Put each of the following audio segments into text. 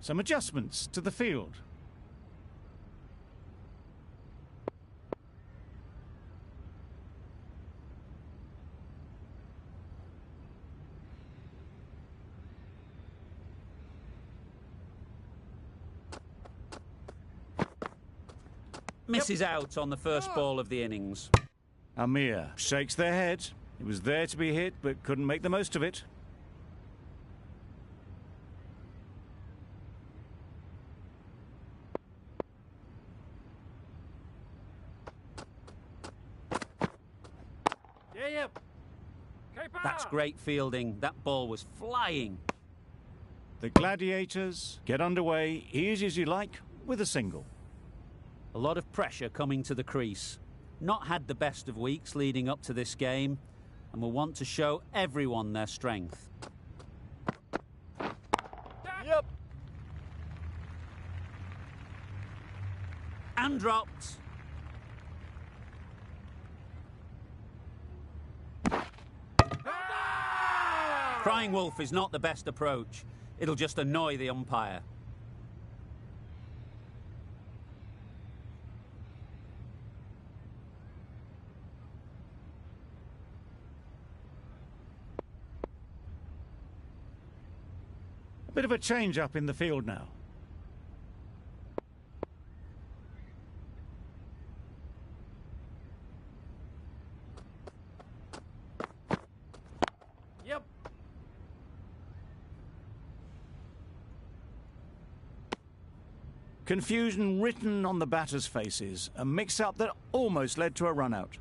some adjustments to the field. Misses out on the first ball of the innings. Amir shakes their head. It was there to be hit, but couldn't make the most of it. That's great fielding. That ball was flying. The Gladiators get underway easy as you like with a single. A lot of pressure coming to the crease. Not had the best of weeks leading up to this game, and will want to show everyone their strength. Yep. And dropped. Crying wolf is not the best approach. It'll just annoy the umpire. A bit of a change up in the field now. Yep. Confusion written on the batters' faces. A mix-up that almost led to a run-out.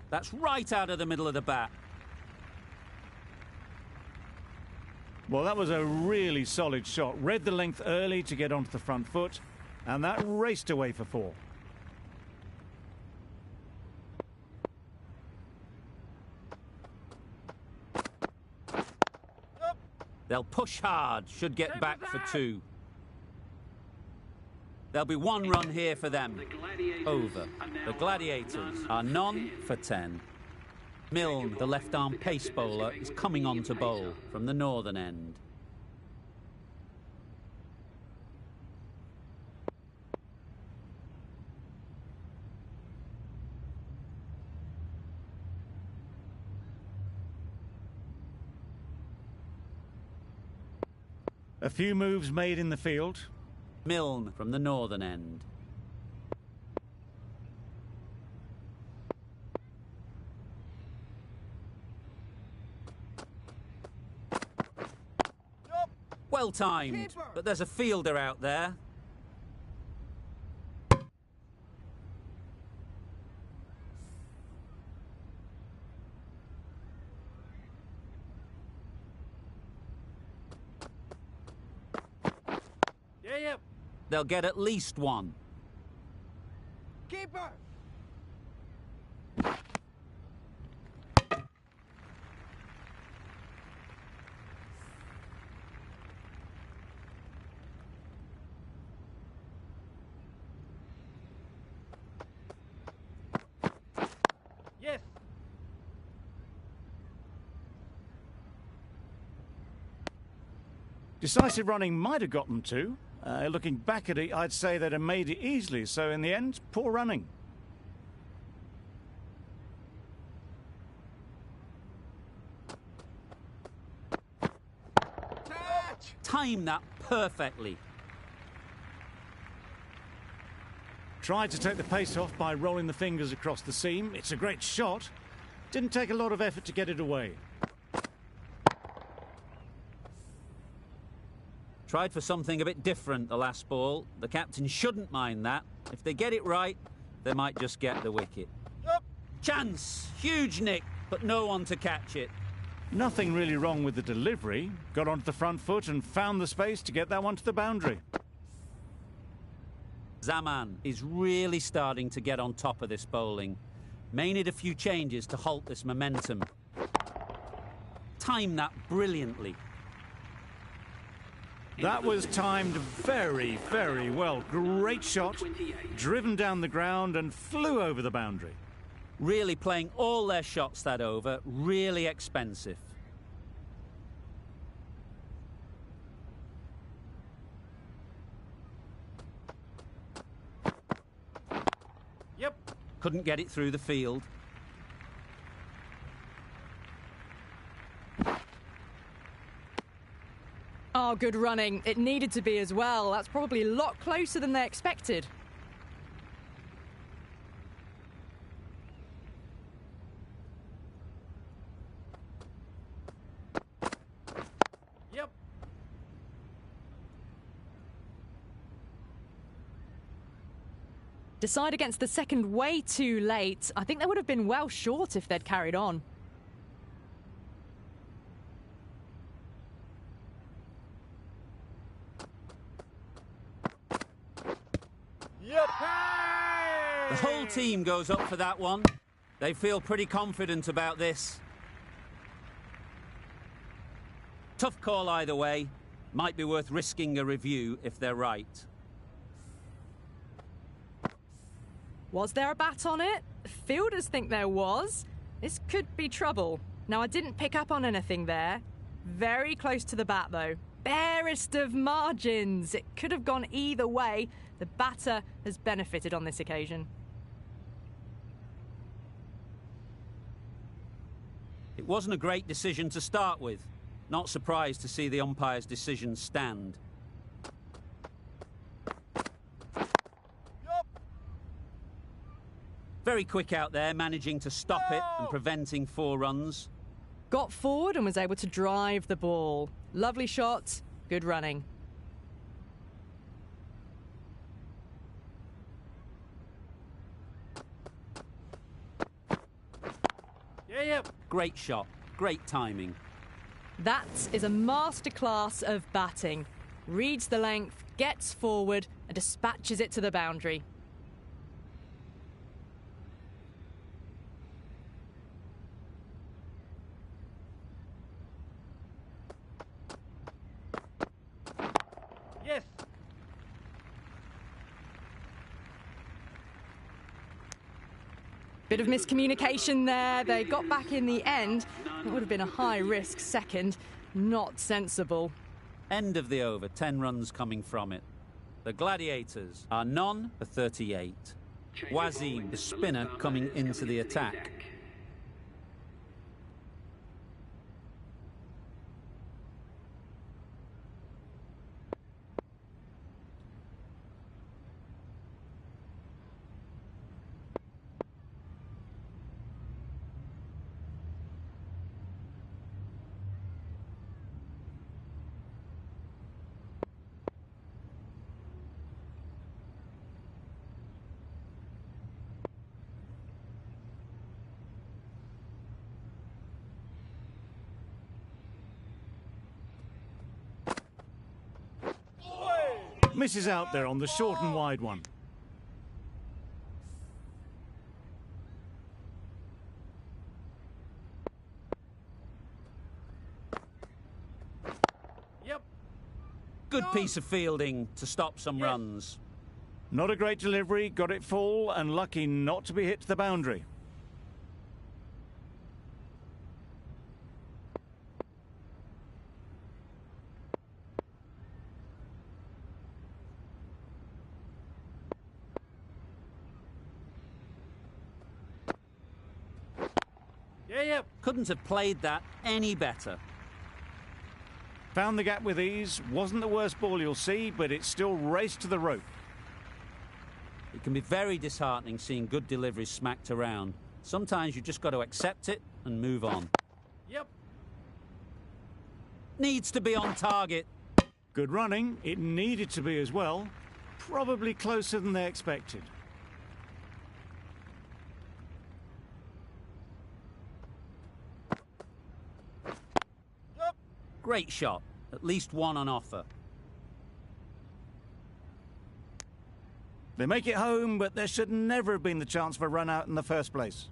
That's right out of the middle of the bat. Well, that was a really solid shot. Read the length early to get onto the front foot, and that raced away for 4. They'll push hard, should get back for 2. There'll be 1 run here for them. Over. The Gladiators are none for 10. Milne, the left-arm pace bowler, is coming on to bowl from the northern end. A few moves made in the field. Milne from the northern end. Well timed, but there's a fielder out there. Yep. They'll get at least 1. Keeper. Yes. Decisive running might have gotten 2. Looking back at it, I'd say they'd have made it easily. So in the end, poor running. Touch. Time that perfectly. Tried to take the pace off by rolling the fingers across the seam. It's a great shot. Didn't take a lot of effort to get it away. Tried for something a bit different the last ball. The captain shouldn't mind that. If they get it right, they might just get the wicket. Yep. Chance! Huge nick, but no one to catch it. Nothing really wrong with the delivery. Got onto the front foot and found the space to get that one to the boundary. Zaman is really starting to get on top of this bowling. May need a few changes to halt this momentum. Time that brilliantly. That was timed very, very well. Great shot, driven down the ground and flew over the boundary. Really playing all their shots that over, really expensive. Yep. Couldn't get it through the field. Oh, good running. It needed to be as well. That's probably a lot closer than they expected. Yep. Decide against the second way too late. I think they would have been well short if they'd carried on. Yep. The whole team goes up for that one. They feel pretty confident about this. Tough call either way. Might be worth risking a review if they're right. Was there a bat on it? Fielders think there was. This could be trouble. Now, I didn't pick up on anything there. Very close to the bat, though. Barest of margins. It could have gone either way. The batter has benefited on this occasion. It wasn't a great decision to start with. Not surprised to see the umpire's decision stand. Yep. Very quick out there, managing to stop it and preventing 4 runs. Got forward and was able to drive the ball. Lovely shot, good running. Yeah, yep. Great shot, great timing. That is a masterclass of batting. Reads the length, gets forward and dispatches it to the boundary. Yes. Bit of miscommunication there. They got back in the end. It would have been a high-risk second. Not sensible. End of the over, 10 runs coming from it. The Gladiators are none for 38. Wasim, the spinner, coming into the attack. Misses out there on the short and wide one. Yep. Good piece of fielding to stop some runs. Not a great delivery, got it full and lucky not to be hit to the boundary. Yeah, yep. Couldn't have played that any better. Found the gap with ease, wasn't the worst ball you'll see, but it still raced to the rope. It can be very disheartening seeing good deliveries smacked around. Sometimes you just got to accept it and move on. Yep. Needs to be on target. Good running, it needed to be as well. Probably closer than they expected. Yep. Great shot. At least one on offer. They make it home, but there should never have been the chance for a run out in the first place.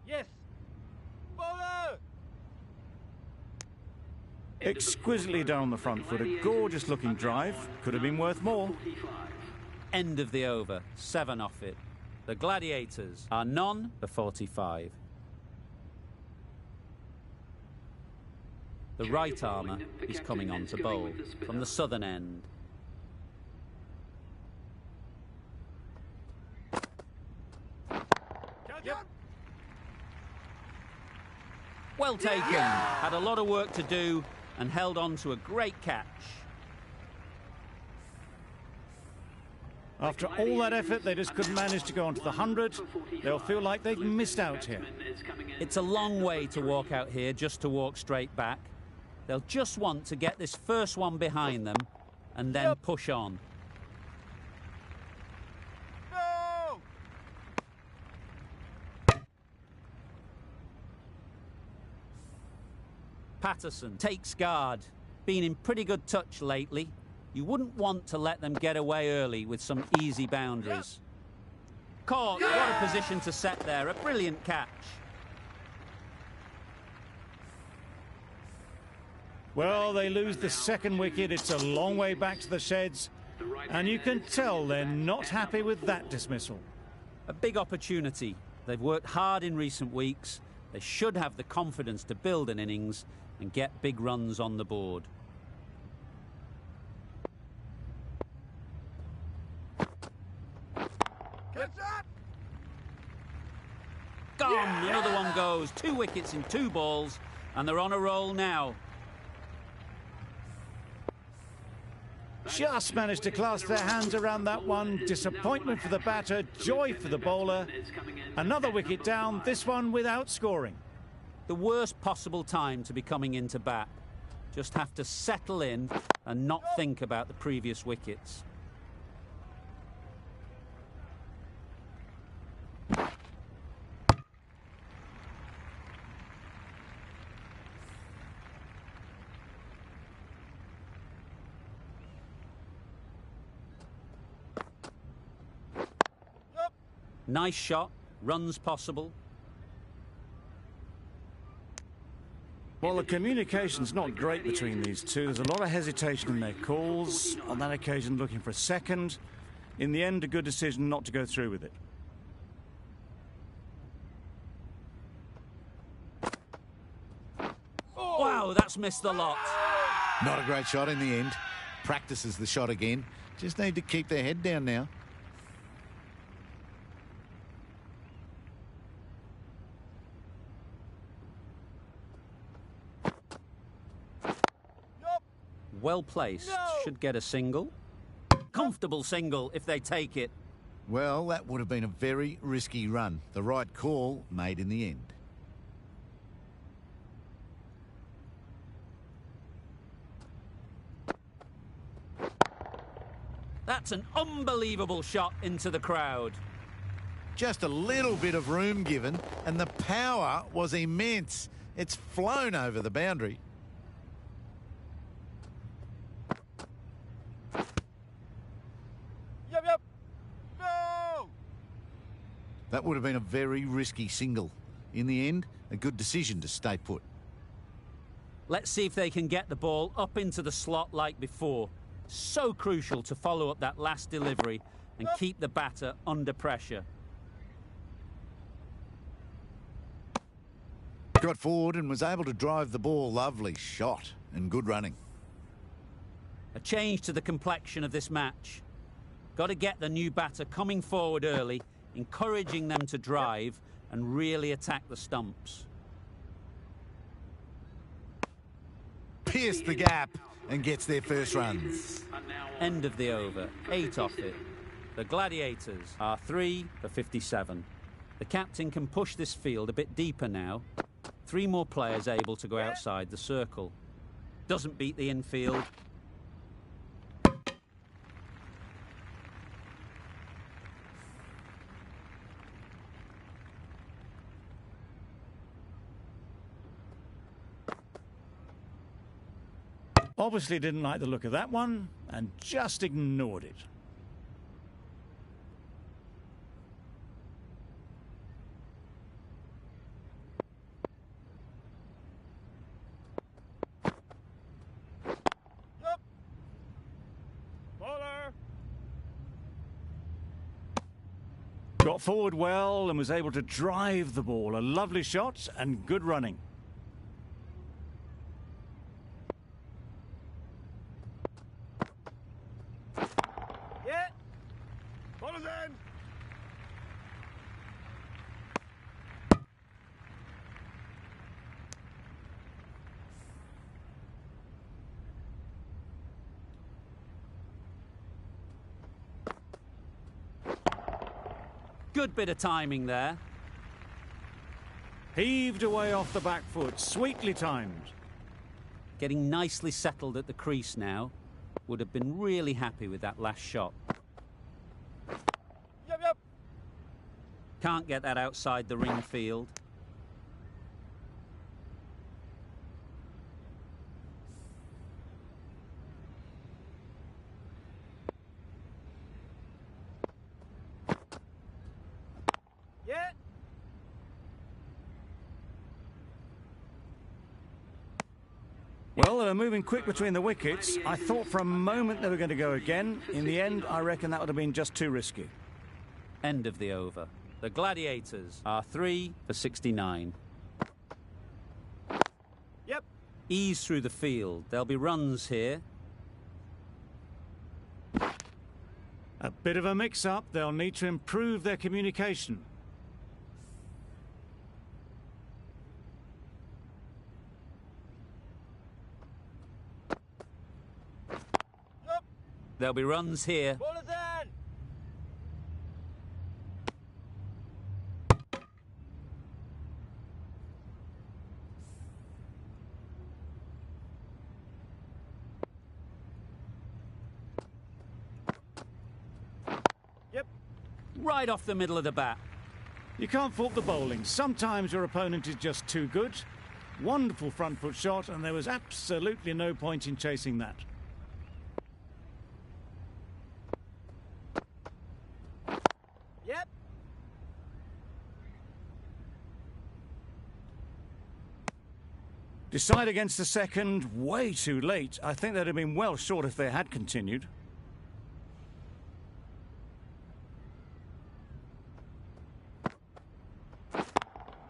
Yes. Bowler. Exquisitely done on the front foot. A gorgeous looking drive. Could have been worth more. End of the over. 7 off it. The Gladiators are none for 45. The right armour is coming on to bowl from the southern end. Yep. Well taken. Had a lot of work to do and held on to a great catch. After all that effort, they just couldn't manage to go onto the 100. They'll feel like they've missed out here. It's a long way to walk out here just to walk straight back. They'll just want to get this first one behind them and then push on. No! Patterson takes guard. Been in pretty good touch lately. You wouldn't want to let them get away early with some easy boundaries. Caught. What a position to set there. A brilliant catch. Well, they lose the second wicket. It's a long way back to the sheds. And you can tell they're not happy with that dismissal. A big opportunity. They've worked hard in recent weeks. They should have the confidence to build an innings and get big runs on the board. Gone! Another one goes. 2 wickets in 2 balls, and they're on a roll now. Just managed to clasp their hands around that one. Disappointment for the batter, joy for the bowler. Another wicket down, this one without scoring. The worst possible time to be coming into bat. Just have to settle in and not think about the previous wickets. Nice shot, runs possible. Well, the communication's not great between these two. There's a lot of hesitation in their calls. On that occasion, looking for a second. In the end, a good decision not to go through with it. Wow, that's missed the lot. Not a great shot in the end. Practices the shot again. Just need to keep their head down now. Well placed. Should get a single. Comfortable single if they take it. Well, that would have been a very risky run. The right call made in the end. That's an unbelievable shot into the crowd. Just a little bit of room given, and the power was immense. It's flown over the boundary. Yep. No! That would have been a very risky single. In the end, a good decision to stay put. Let's see if they can get the ball up into the slot like before. So crucial to follow up that last delivery and keep the batter under pressure. Got forward and was able to drive the ball. Lovely shot and good running. A change to the complexion of this match. Got to get the new batter coming forward early, encouraging them to drive and really attack the stumps. Pierced the gap and gets their first runs. End of the over. 8 off it. The Gladiators are 3 for 57. The captain can push this field a bit deeper now. 3 more players able to go outside the circle. Doesn't beat the infield. Obviously didn't like the look of that one and just ignored it. Got forward well and was able to drive the ball. A lovely shot and good running. Yeah. Follow then. Good bit of timing there. Heaved away off the back foot. Sweetly timed. Getting nicely settled at the crease now. Would have been really happy with that last shot. Yep, yep. Can't get that outside the ring field. Yeah. Well, they were moving quick between the wickets. I thought for a moment they were going to go again. In the end, I reckon that would have been just too risky. End of the over. The Gladiators are 3 for 69. Yep. Ease through the field. There'll be runs here. A bit of a mix-up. They'll need to improve their communication. Yep. There'll be runs here. Follow then. Yep. Right off the middle of the bat. You can't fault the bowling. Sometimes your opponent is just too good. Wonderful front foot shot, and there was absolutely no point in chasing that. Yep. Decide against the second, way too late. I think they'd have been well short if they had continued.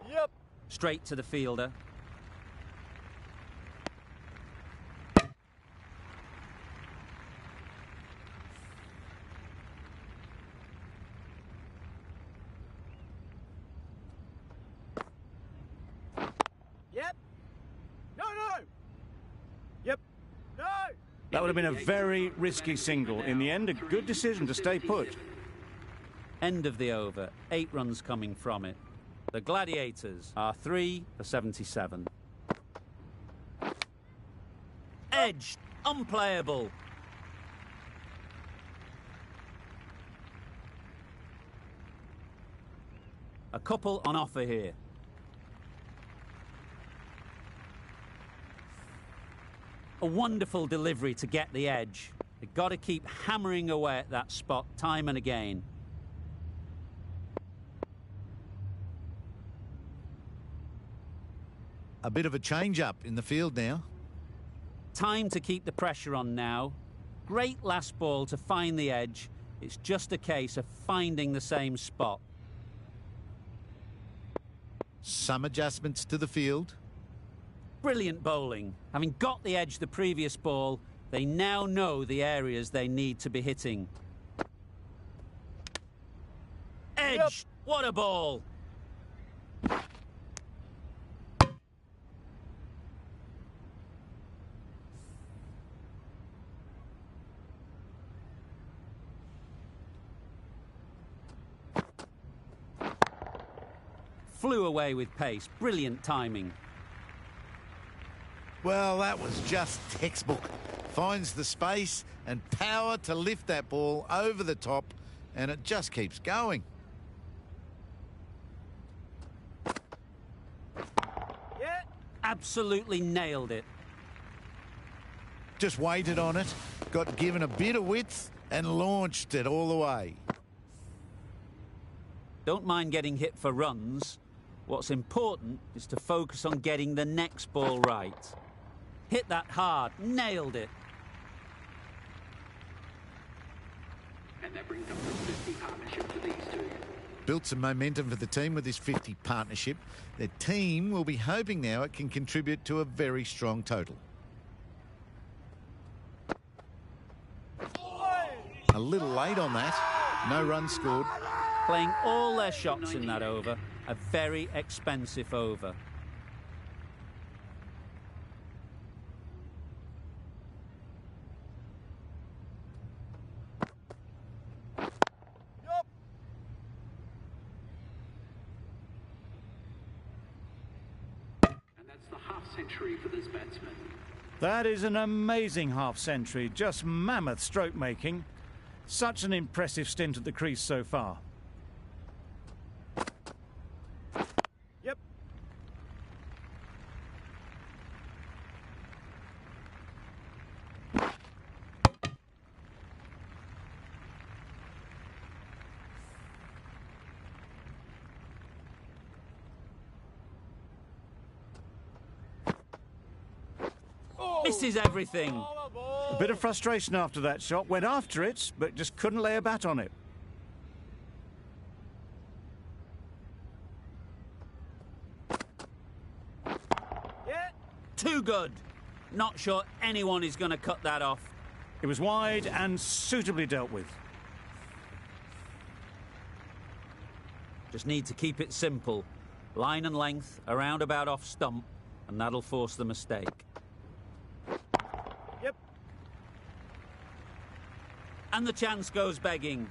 Yep. Straight to the fielder. Yep. No, no. Yep. No. That would have been a very risky single. In the end, a good decision to stay put. End of the over. 8 runs coming from it. The Gladiators are 3 for 77. Edge. Unplayable. A couple on offer here. A wonderful delivery to get the edge. They've got to keep hammering away at that spot time and again. A bit of a change-up in the field now. Time to keep the pressure on now. Great last ball to find the edge. It's just a case of finding the same spot. Some adjustments to the field. Brilliant bowling. Having got the edge the previous ball, they now know the areas they need to be hitting. Edge! Yep. What a ball! Flew away with pace. Brilliant timing. Well, that was just textbook. Finds the space and power to lift that ball over the top, and it just keeps going. Yeah. Absolutely nailed it. Just waited on it, got given a bit of width, and launched it all the way. Don't mind getting hit for runs. What's important is to focus on getting the next ball right. Hit that hard. Nailed it. And that brings up the 50 partnership to these two. built some momentum for the team with this 50 partnership. Their team will be hoping now it can contribute to a very strong total. A little late on that. No runs scored. Playing all their shots in that over. A very expensive over. Century for this batsman. That is an amazing half-century, just mammoth stroke making. Such an impressive stint at the crease so far. Yep. Misses everything. A bit of frustration after that shot. Went after it, but just couldn't lay a bat on it. Yeah. Too good. Not sure anyone is going to cut that off. It was wide and suitably dealt with. Just need to keep it simple. Line and length, a roundabout off stump, and that'll force the mistake. Yep. And the chance goes begging.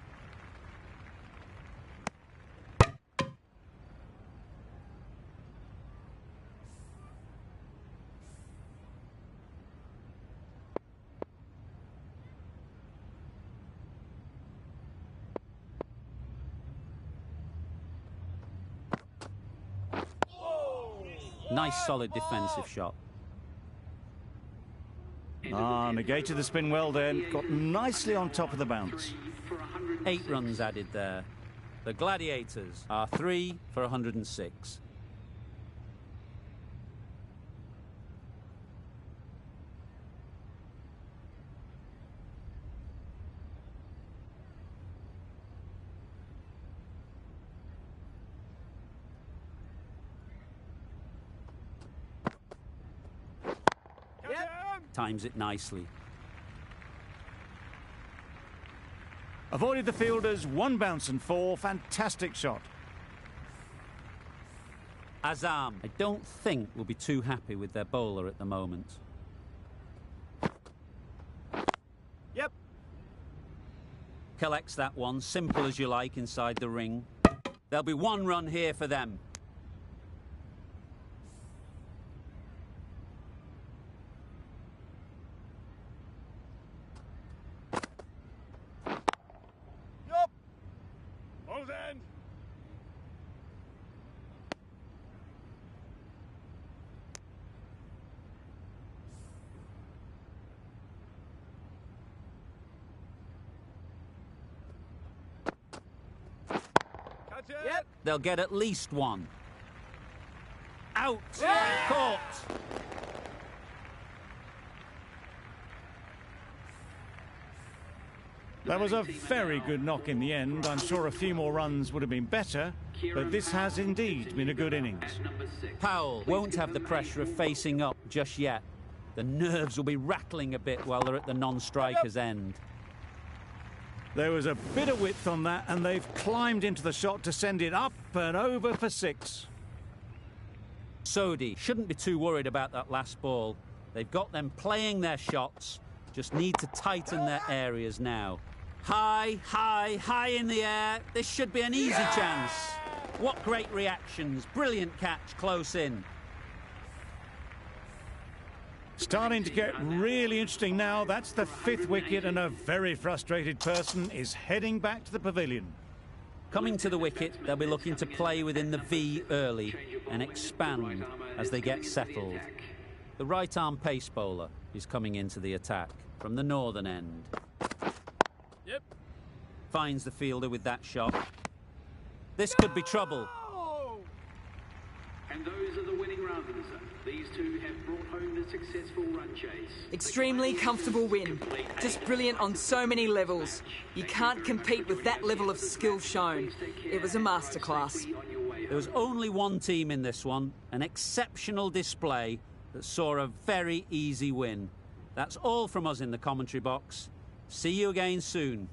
Nice solid defensive shot. Negated the spin well then. Got nicely on top of the bounce. 8 runs added there. The Gladiators are 3 for 106. Times it nicely. Avoided the fielders, 1 bounce and 4. Fantastic shot. Azam, I don't think will be too happy with their bowler at the moment. Yep. Collects that one, simple as you like, inside the ring. There'll be 1 run here for them. Yep. They'll get at least 1. Out! Caught! That was a very good knock in the end. I'm sure a few more runs would have been better, but this has indeed been a good innings. Powell won't have the pressure of facing up just yet. The nerves will be rattling a bit while they're at the non-striker's end. There was a bit of width on that, and they've climbed into the shot to send it up and over for 6. Sodhi shouldn't be too worried about that last ball. They've got them playing their shots, just need to tighten their areas now. High, high, high in the air. This should be an easy chance. What great reactions. Brilliant catch close in. Starting to get really interesting now. That's the 5th wicket, and a very frustrated person is heading back to the pavilion. Coming to the wicket, they'll be looking to play within the V early and expand as they get settled. The right-arm pace bowler is coming into the attack from the northern end. Yep. Finds the fielder with that shot. This could be trouble. And those are the winning runs. These these two have brought home the successful run chase. Extremely comfortable win. Just brilliant on so many levels. You can't compete with that level of skill shown. It was a masterclass. There was only one team in this one, an exceptional display that saw a very easy win. That's all from us in the commentary box. See you again soon.